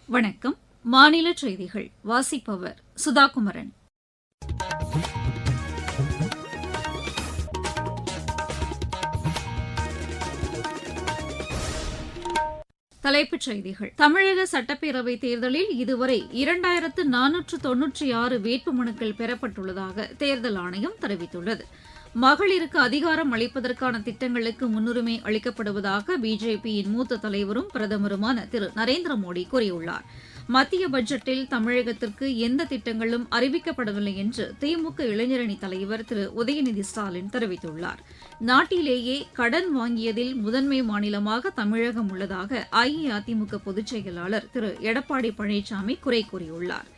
வணக்கம். மாநில செய்திகள் வாசிப்பவர் சுதாகுமரன். தலைப்புச் செய்திகள். தமிழக சட்டப்பேரவைத் தேர்தலில் இதுவரை 2496 வேட்புமனுக்கள் பெறப்பட்டுள்ளதாக தேர்தல் ஆணையம் தெரிவித்துள்ளது. மகளிருக்கு அதிகாரம் அளிப்பதற்கான திட்டங்களுக்கு முன்னுரிமை அளிக்கப்படுவதாக பிஜேபியின் மூத்த தலைவரும் பிரதமருமான திரு நரேந்திர மோடி கூறியுள்ளார். மத்திய பட்ஜெட்டில் தமிழகத்திற்கு எந்த திட்டங்களும் அறிவிக்கப்படவில்லை என்று திமுக இளைஞரணி தலைவர் திரு உதயநிதி ஸ்டாலின் தெரிவித்துள்ளார். நாட்டிலேயே கடன் வாங்கியதில் முதன்மை மாநிலமாக தமிழகம் உள்ளதாக அஇஅதிமுக பொதுச் செயலாளர் திரு எடப்பாடி பழனிசாமி குறை கூறியுள்ளார்.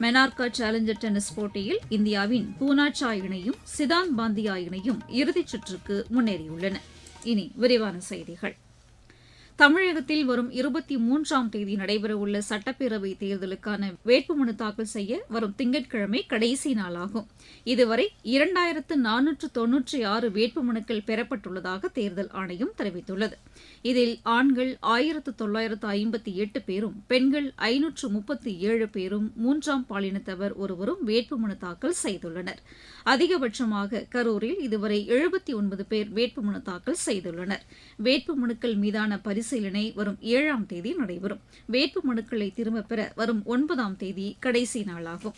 மெனார்கா சேலஞ்சர் டென்னிஸ் போட்டியில் இந்தியாவின் பூனாச்சா இணையும் சிதான் பாந்தியா இணையும் இறுதிச் சுற்றுக்கு முன்னேறியுள்ளன. இனி விரிவான செய்திகள். தமிழகத்தில் வரும் 23ஆம் தேதி நடைபெறவுள்ள சட்டப்பேரவைத் தேர்தலுக்கான வேட்புமனு தாக்கல் செய்ய வரும் திங்கட்கிழமை கடைசி நாளாகும். இதுவரை 2496 வேட்புமனுக்கள் பெறப்பட்டுள்ளதாக தேர்தல் ஆணையம் தெரிவித்துள்ளது. இதில் ஆண்கள் 1958 பேரும், பெண்கள் 537 பேரும், மூன்றாம் பாலினத்தவர் ஒருவரும் வேட்புமனு தாக்கல் செய்துள்ளனர். அதிகபட்சமாக கரூரில் இதுவரை 79 பேர் வேட்புமனு தாக்கல் செய்துள்ளனர். வேட்புமனுக்கள் மீதான பரிசீலனை வரும் 7ஆம் தேதி நடைபெறும். வேட்புமனுக்களை திரும்பப் பெற வரும் 9ஆம் தேதி கடைசி நாளாகும்.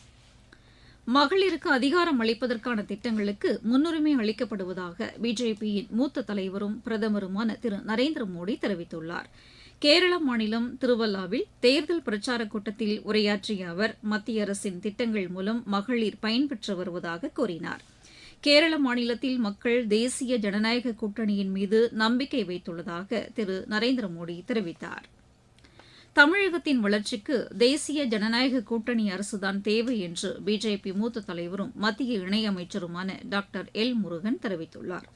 மகளிருக்கு அதிகாரம் அளிப்பதற்கான திட்டங்களுக்கு முன்னுரிமை அளிக்கப்படுவதாக பிஜேபியின் மூத்த தலைவரும் பிரதமருமான திரு நரேந்திர மோடி தெரிவித்துள்ளார். கேரள மாநிலம் திருவல்லாவில் தேர்தல் பிரச்சாரக் கூட்டத்தில் உரையாற்றிய அவர் மத்திய அரசின் திட்டங்கள் மூலம் மகளிர் பயன்பெற்று வருவதாக கூறினார். கேரள மாநிலத்தில் மக்கள் தேசிய ஜனநாயக கூட்டணியின் மீது நம்பிக்கை வைத்துள்ளதாக திரு நரேந்திர மோடி தெரிவித்தார். தமிழகத்தின் வளர்ச்சிக்கு தேசிய ஜனநாயக கூட்டணி அரசுதான் தேவை என்று பிஜேபி மூத்த தலைவரும் மத்திய இணையமைச்சருமான டாக்டர் எல் முருகன் தெரிவித்துள்ளார்.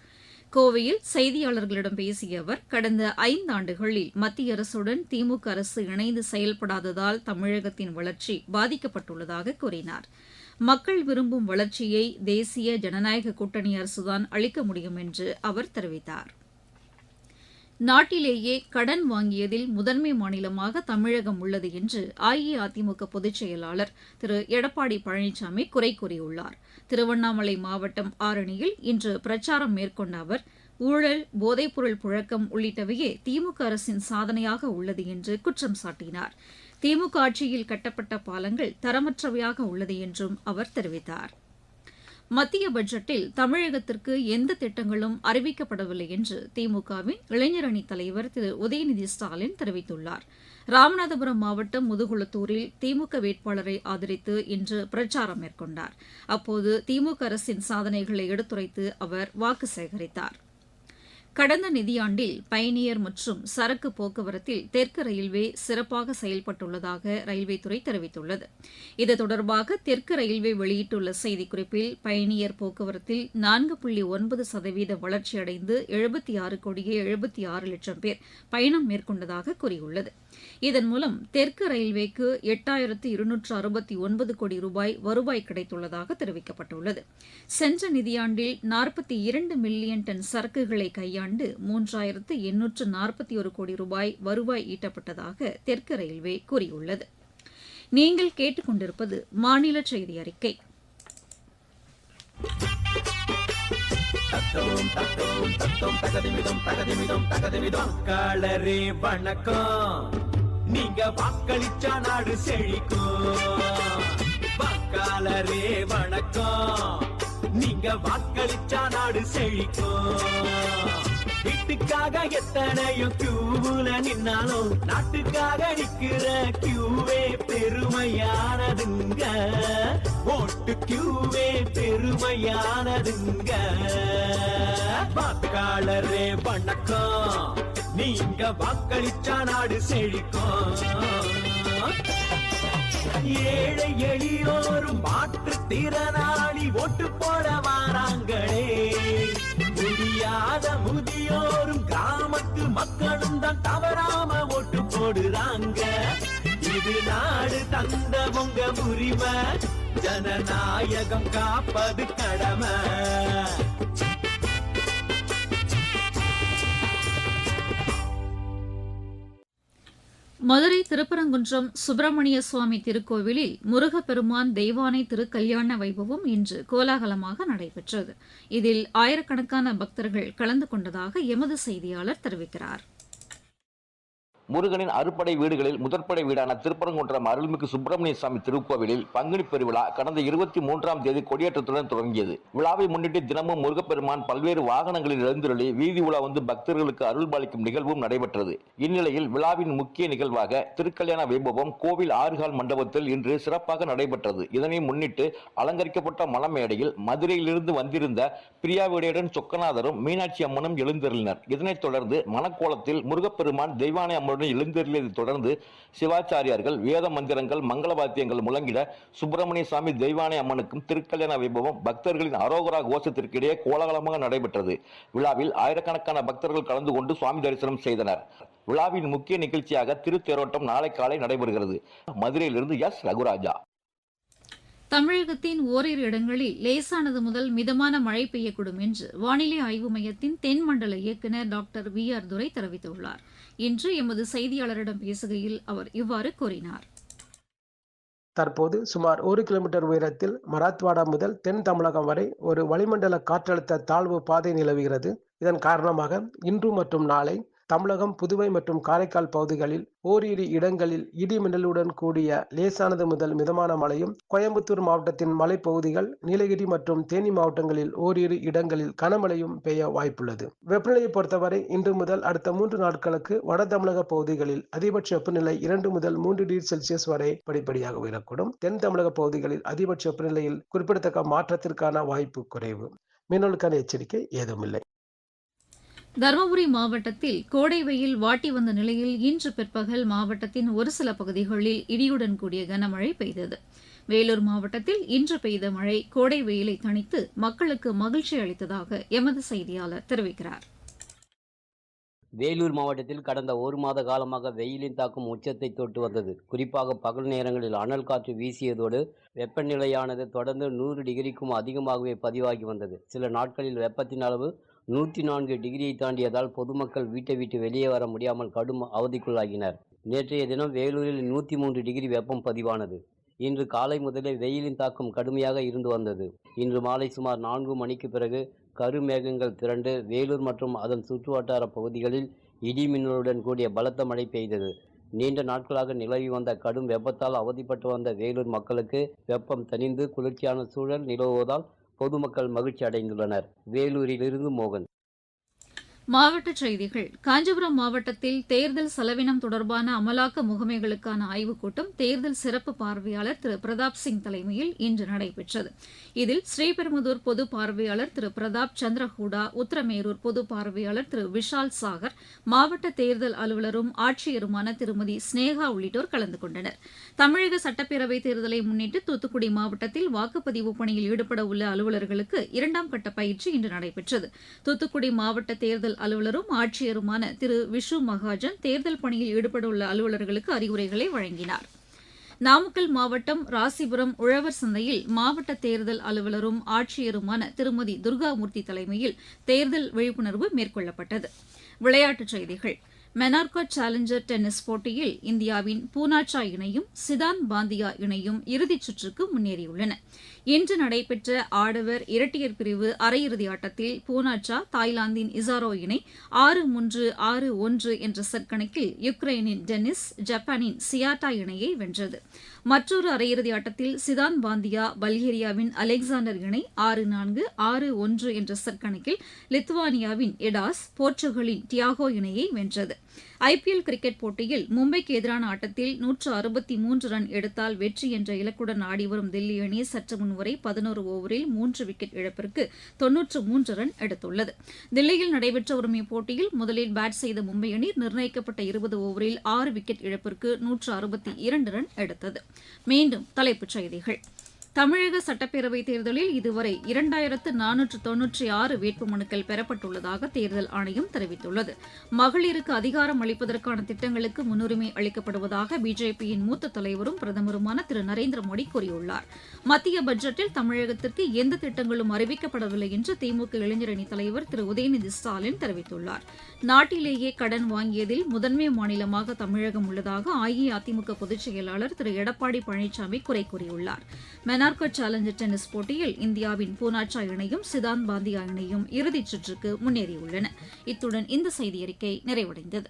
கோவையில் செய்தியாளர்களிடம் பேசிய அவர் கடந்த 5 ஆண்டுகளில் மத்திய அரசுடன் திமுக அரசு இணைந்து செயல்படாததால் தமிழகத்தின் வளர்ச்சி பாதிக்கப்பட்டுள்ளதாக கூறினார். மக்கள் விரும்பும் வளர்ச்சியை தேசிய ஜனநாயக கூட்டணி அரசுதான் அளிக்க முடியும் என்று அவர் தெரிவித்தார். நாட்டிலேயே கடன் வாங்கியதில் முதன்மை மாநிலமாக தமிழகம் உள்ளது என்று அஇஅதிமுக பொதுச் செயலாளர் திரு எடப்பாடி பழனிசாமி குறை கூறியுள்ளார். திருவண்ணாமலை மாவட்டம் ஆரணியில் இன்று பிரச்சாரம் மேற்கொண்ட அவர் ஊழல், போதைப்பொருள் புழக்கம் உள்ளிட்டவையே திமுக அரசின் சாதனையாக உள்ளது என்று குற்றம் சாட்டினார். திமுக ஆட்சியில் கட்டப்பட்ட பாலங்கள் தரமற்றவையாக உள்ளது என்றும் அவர் தெரிவித்தார். மத்திய பட்ஜெட்டில் தமிழகத்திற்கு எந்த திட்டங்களும் அறிவிக்கப்படவில்லை என்று திமுகவின் இளைஞரணி தலைவர் திரு உதயநிதி ஸ்டாலின் தெரிவித்துள்ளார். ராமநாதபுரம் மாவட்டம் முதுகுளத்தூரில் திமுக வேட்பாளரை ஆதரித்து இன்று பிரச்சாரம் மேற்கொண்டார். அப்போது திமுக அரசின் சாதனைகளை எடுத்துரைத்து அவர் வாக்கு சேகரித்தார். கடந்த நிதியாண்டில் பயணியர் மற்றும் சரக்கு போக்குவரத்தில் தெற்கு ரயில்வே சிறப்பாக செயல்பட்டுள்ளதாக ரயில்வே துறை தெரிவித்துள்ளது. இது தொடர்பாக தெற்கு ரயில்வே வெளியிட்டுள்ள செய்திக்குறிப்பில் பயணியர் போக்குவரத்தில் 4.9% வளர்ச்சியடைந்து 76,76,00,000 பேர் பயணம் மேற்கொண்டதாக கூறியுள்ளது. இதன் மூலம் தெற்கு ரயில்வேக்கு 8,269 கோடி ரூபாய் வருவாய் கிடைத்துள்ளதாக தெரிவிக்கப்பட்டுள்ளது. சென்ற நிதியாண்டில் 42 மில்லியன் டன் சரக்குகளை கையாண்டு 3,841 கோடி ரூபாய் வருவாய் ஈட்டப்பட்டதாக தெற்கு ரயில்வே கூறியுள்ளது. நீங்கள் கேட்டுக்கொண்டிருப்பது மாநில செய்தி அறிக்கை. நீங்க வாக்களிச்சா நாடு செழிக்கும். வாக்காளரே வணக்கம், நீங்க வாக்களிச்சா நாடு செழிக்கும். வீட்டுக்காக எத்தனையோ கியூல நின்னாலும் நாட்டுக்காக நிக்கிற கியூவே பெருமையானதுங்க. ஓட்டு கியூவே பெருமையானதுங்க. வாக்காளரே வணக்கம், நீங்க வாக்களிச்சா நாடு செழிக்கும். ஏழை எளியோரும் மாற்றுத்திறனாளி ஓட்டு போட வாராங்களே. முடியாத முதியோரும் கிராமத்து மக்களும் தான் தவறாம ஓட்டு போடுறாங்க. இது நாடு தந்த உங்க உரிமை, ஜனநாயகம் காப்பது கடமை. மதுரை திருப்பரங்குன்றம் சுப்பிரமணிய சுவாமி திருக்கோவிலில் முருகப்பெருமான் தெய்வானை திருக்கல்யாண வைபவம் இன்று கோலாகலமாக நடைபெற்றது. இதில் ஆயிரக்கணக்கான பக்தர்கள் கலந்து கொண்டதாக எமது செய்தியாளர் தெரிவிக்கிறார். முருகனின் அறுபடை வீடுகளில் முதற்படை வீடான திருப்பரங்குன்றம் அருள்மிகு சுப்பிரமணிய சுவாமி திருக்கோவிலில் பங்குனி பெருவிழா கடந்த 23ஆம் தேதி கொடியேற்றத்துடன் தொடங்கியது. விழாவை முன்னிட்டு தினமும் முருகப்பெருமான் பல்வேறு வாகனங்களில் எழுந்தருளி வீதி உலா வந்து பக்தர்களுக்கு அருள் பாலிக்கும் நிகழ்வும் நடைபெற்றது. இந்நிலையில் விழாவின் முக்கிய நிகழ்வாக திருக்கல்யாண வைபவம் கோவில் ஆறுகால் மண்டபத்தில் இன்று சிறப்பாக நடைபெற்றது. இதனை முன்னிட்டு அலங்கரிக்கப்பட்ட மணமேடையில் மதுரையிலிருந்து வந்திருந்த பிரியாவிடையுடன் சொக்கநாதரும் மீனாட்சி அம்மனும் எழுந்தருளினர். இதனைத் தொடர்ந்து மணக்கோலத்தில் முருகப்பெருமான் தெய்வானை அம்மன் எழுந்தருளியதை தொடர்ந்து சிவாச்சாரியார்கள் வேத மந்திரங்கள் மங்கள வாத்தியங்கள் முழங்கிட சுப்பிரமணிய சுவாமி தெய்வானை அம்மனுக்கும் திருக்கல்யாண வைபவம் பக்தர்களின் அரோகரா கோஷத்திற்கு இடையே கோலாகலமாக நடைபெற்றது. விழாவில் ஆயிரக்கணக்கான பக்தர்கள் கலந்து கொண்டு சுவாமி தரிசனம் செய்தனர். விழாவின் முக்கிய நிகழ்ச்சியாக திருத்தேரோட்டம் நாளை காலை நடைபெறுகிறது. மதுரையிலிருந்து எஸ் ரகுராஜா. தமிழகத்தின் ஓரிரு இடங்களில் லேசானது முதல் மிதமான மழை பெய்யக்கூடும் என்று வானிலை ஆய்வு மையத்தின் தென்மண்டல இயக்குநர் டாக்டர் VR துரை தெரிவித்துள்ளார். இன்று எமது செய்தியாளரிடம் பேசுகையில் அவர் இவ்வாறு கூறினார். தற்போது சுமார் 1 கிலோமீட்டர் உயரத்தில் மராத்வாடா முதல் தென் தமிழகம் வரை ஒரு வளிமண்டல காற்றழுத்த தாழ்வு பாதை நிலவுகிறது. இதன் காரணமாக இன்று மற்றும் நாளை தமிழகம், புதுவை மற்றும் காரைக்கால் பகுதிகளில் ஓரிரு இடங்களில் இடி மின்னலுடன் கூடிய லேசானது முதல் மிதமான மழையும், கோயம்புத்தூர் மாவட்டத்தின் மலைப்பகுதிகள், நீலகிரி மற்றும் தேனி மாவட்டங்களில் ஓரிரு இடங்களில் கனமழையும் பெய்ய வாய்ப்புள்ளது. வெப்பநிலையை பொறுத்தவரை இன்று முதல் அடுத்த 3 நாட்களுக்கு வட தமிழக பகுதிகளில் அதிகபட்ச வெப்பநிலை 2 முதல் 3 டிகிரி செல்சியஸ் வரை படிப்படியாக உயரக்கூடும். தென் தமிழக பகுதிகளில் அதிகபட்ச வெப்பநிலையில் குறிப்பிடத்தக்க மாற்றத்திற்கான வாய்ப்பு குறைவு. மீனவர்களுக்கான எச்சரிக்கை ஏதுமில்லை. தருமபுரி மாவட்டத்தில் கோடை வெயில் வாட்டி வந்த நிலையில் இன்று பிற்பகல் மாவட்டத்தின் ஒரு சில பகுதிகளில் இடியுடன் கூடிய கனமழை பெய்தது. வேலூர் மாவட்டத்தில் இன்று பெய்த மழை கோடை வெயிலை தணித்து மக்களுக்கு மகிழ்ச்சி அளித்ததாக எமது செய்தியாளர் தெரிவிக்கிறார். வேலூர் மாவட்டத்தில் கடந்த 1 மாத காலமாக வெயிலின் தாக்கம் உச்சத்தை தொட்டு வந்தது. குறிப்பாக பகல் நேரங்களில் அனல் காற்று வீசியதோடு வெப்பநிலையானது தொடர்ந்து 100 டிகிரிக்கும் அதிகமாகவே பதிவாகி வந்தது. சில நாட்களில் வெப்பத்தின் அளவு 104 டிகிரியை தாண்டியதால் பொதுமக்கள் வீட்டை விட்டு வெளியே வர முடியாமல் கடும் அவதிக்குள்ளாகினர். நேற்றைய தினம் வேலூரில் 103 டிகிரி வெப்பம் பதிவானது. இன்று காலை முதலே வெயிலின் தாக்கம் கடுமையாக இருந்து வந்தது. இன்று மாலை சுமார் 4 மணிக்கு பிறகு கருமேகங்கள் திரண்டு வேலூர் மற்றும் அதன் சுற்றுவட்டார பகுதிகளில் இடி மின்னலுடன் கூடிய பலத்த மழை பெய்தது. நீண்ட நாட்களாக நிலவி வந்த கடும் வெப்பத்தால் அவதிப்பட்டு வந்த வேலூர் மக்களுக்கு வெப்பம் தணிந்து குளிர்ச்சியான சூழல் நிலவுவதால் பொதுமக்கள் மகிழ்ச்சி அடைந்துள்ளனர். வேலூரிலிருந்து மோகன். மாவட்டச் செய்திகள். காஞ்சிபுரம் மாவட்டத்தில் தேர்தல் செலவினம் தொடர்பான அமலாக்க முகமைகளுக்கான ஆய்வுக் கூட்டம் தேர்தல் சிறப்பு பார்வையாளர் திரு பிரதாப் சிங் தலைமையில் இன்று நடைபெற்றது. இதில் ஸ்ரீபெரும்புதூர் பொது பார்வையாளர் திரு பிரதாப் சந்திரஹூடா, உத்தரமேரூர் பொது பார்வையாளர் திரு விஷால் சாகர், மாவட்ட தேர்தல் அலுவலரும் ஆட்சியருமான திருமதி ஸ்னேகா உள்ளிட்டோர் கலந்து கொண்டனர். தமிழக சட்டப்பேரவைத் தேர்தலை முன்னிட்டு தூத்துக்குடி மாவட்டத்தில் வாக்குப்பதிவு பணியில் ஈடுபட உள்ள அலுவலர்களுக்கு 2ஆம் கட்ட பயிற்சி இன்று நடைபெற்றது. தூத்துக்குடி மாவட்ட தேர்தல் அலுவலரும் ஆட்சியருமான திரு விஷு மகாஜன் தேர்தல் பணியில் ஈடுபடவுள்ள அலுவலர்களுக்கு அறிவுரைகளை வழங்கினார். நாமக்கல் மாவட்டம் ராசிபுரம் உழவர் சந்தையில் மாவட்ட தேர்தல் அலுவலரும் ஆட்சியருமான திருமதி துர்காமூர்த்தி தலைமையில் தேர்தல் விழிப்புணர்வு மேற்கொள்ளப்பட்டது. விளையாட்டுச் செய்திகள். மெனார்கோ சேலஞ்சர் டென்னிஸ் போட்டியில் இந்தியாவின் பூனாச்சா இணையும் சிதான் பாந்தியா இணையும் இறுதிச் சுற்றுக்கு முன்னேறியுள்ளன. இன்று நடைபெற்ற ஆடவர் இரட்டையர் பிரிவு அரையிறுதி ஆட்டத்தில் பூனாச்சா தாய்லாந்தின் இசாரோ இணை 6-3, 6-1 என்ற செட் கணக்கில் யுக்ரைனின் டென்னிஸ், ஜப்பானின் சியாட்டா இணையை வென்றது. மற்றொரு அரையிறுதி ஆட்டத்தில் சிதான் பாந்தியா பல்கேரியாவின் அலெக்சாண்டர் இணை 6-4, 6-1 என்ற செட் கணக்கில் லித்துவானியாவின் எடாஸ், போர்ச்சுகலின் டியாகோ இணையை வென்றது. IPL கிரிக்கெட் போட்டியில் மும்பைக்கு எதிரான ஆட்டத்தில் 163 ரன் எடுத்தால் வெற்றி என்ற இலக்குடன் ஆடிவரும் தில்லி அணி சற்று முன்வரை 11 ஓவரில் 3 விக்கெட் இழப்பிற்கு 93 ரன் எடுத்துள்ளது. தில்லியில் நடைபெற்று வரும் இப்போட்டியில் முதலில் பேட் செய்த மும்பை அணி நிர்ணயிக்கப்பட்ட 20 ஓவரில் 6 விக்கெட் இழப்பிற்கு 162 ரன் எடுத்தது. மீண்டும் தலைப்புச் செய்திகள். தமிழக சட்டப்பேரவைத் தேர்தலில் இதுவரை 2496 வேட்புமனுக்கள் பெறப்பட்டுள்ளதாக தேர்தல் ஆணையம் தெரிவித்துள்ளது. மகளிருக்கு அதிகாரம் அளிப்பதற்கான திட்டங்களுக்கு முன்னுரிமை அளிக்கப்படுவதாக பிஜேபியின் மூத்த தலைவரும் பிரதமருமான திரு நரேந்திர மோடி கூறியுள்ளார். மத்திய பட்ஜெட்டில் தமிழகத்திற்கு எந்த திட்டங்களும் அறிவிக்கப்படவில்லை என்று திமுக இளைஞரணி தலைவர் திரு உதயநிதி ஸ்டாலின் தெரிவித்துள்ளார். நாட்டிலேயே கடன் வாங்கியதில் முதன்மை மாநிலமாக தமிழகம் உள்ளதாக அஇஅதிமுக பொதுச் செயலாளர் திரு எடப்பாடி பழனிசாமி குறை கூறியுள்ளார். மெனார்கோ சேலஞ்சர் டென்னிஸ் போட்டியில் இந்தியாவின் பூனாச்சா இணையும் சிதாந்த் பாந்தியா இணையும் இறுதிச் சுற்றுக்கு முன்னேறியுள்ளன. இத்துடன் இந்த செய்தியறிக்கை நிறைவடைந்தது.